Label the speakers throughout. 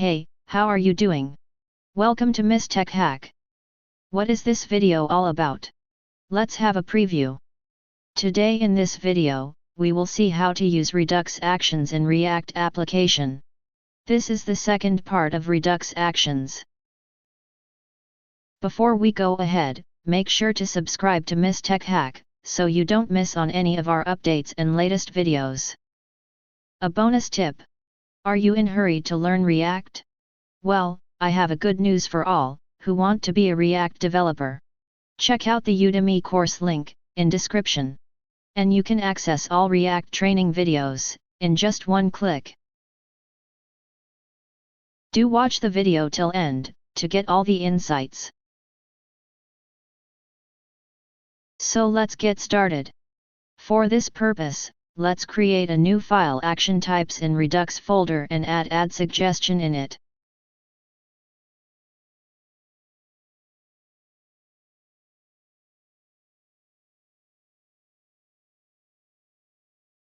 Speaker 1: Hey, how are you doing? Welcome to Miss Tech Hack. What is this video all about? Let's have a preview. Today in this video, we will see how to use Redux actions in React application. This is the second part of Redux actions. Before we go ahead, make sure to subscribe to Miss Tech Hack, so you don't miss on any of our updates and latest videos. A bonus tip. Are you in a hurry to learn React? Well, I have a good news for all who want to be a React developer. Check out the Udemy course link in description. And you can access all React training videos in just one click. Do watch the video till end to get all the insights. So let's get started. For this purpose, let's create a new file action types in Redux folder and add suggestion in it.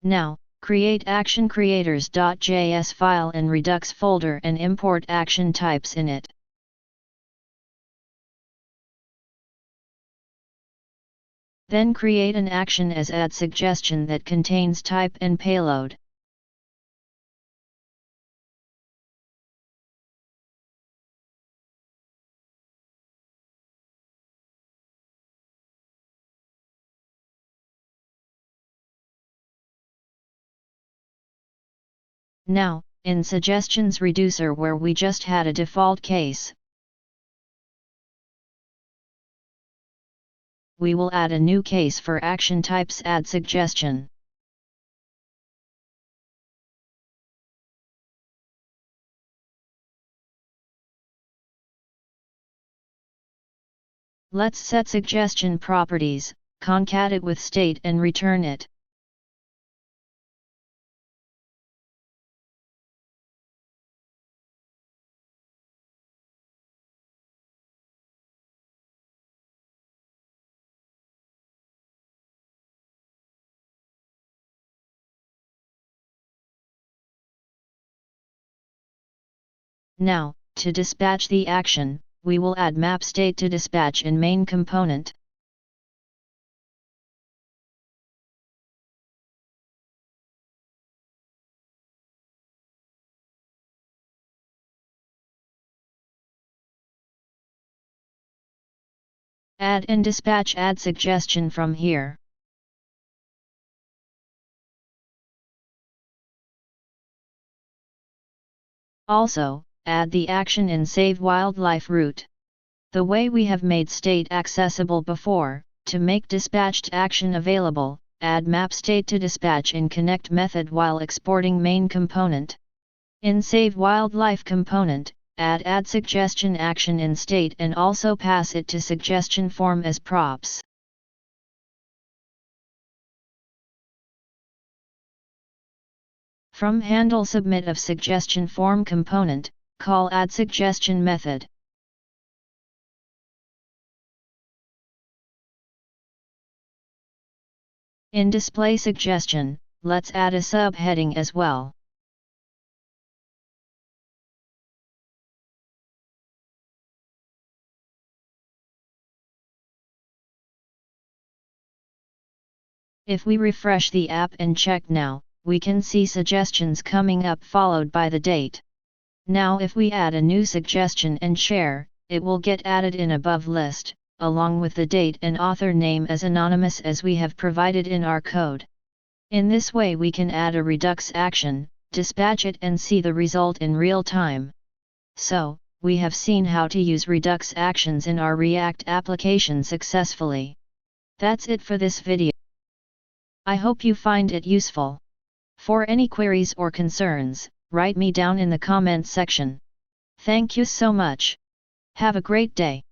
Speaker 1: Now, create action creators.js file in Redux folder and import action types in it. Then create an action as add suggestion that contains type and payload. Now, in suggestions reducer where we just had a default case, we will add a new case for action types add suggestion. Let's set suggestion properties, concat it with state and return it. Now, to dispatch the action, we will add map state to dispatch in main component. Add and dispatch add suggestion from here. Also, add the action in save wildlife route. The way we have made state accessible before, to make dispatched action available, add map state to dispatch in connect method while exporting main component. In save wildlife component, add suggestion action in state and also pass it to suggestion form as props. From handle submit of suggestion form component, call add suggestion method. In display suggestion, let's add a subheading as well. If we refresh the app and check now, we can see suggestions coming up followed by the date. Now if we add a new suggestion and share, it will get added in above list, along with the date and author name as anonymous as we have provided in our code. In this way we can add a Redux action, dispatch it and see the result in real time. So, we have seen how to use Redux actions in our React application successfully. That's it for this video. I hope you find it useful. For any queries or concerns, write me down in the comment section. Thank you so much. Have a great day.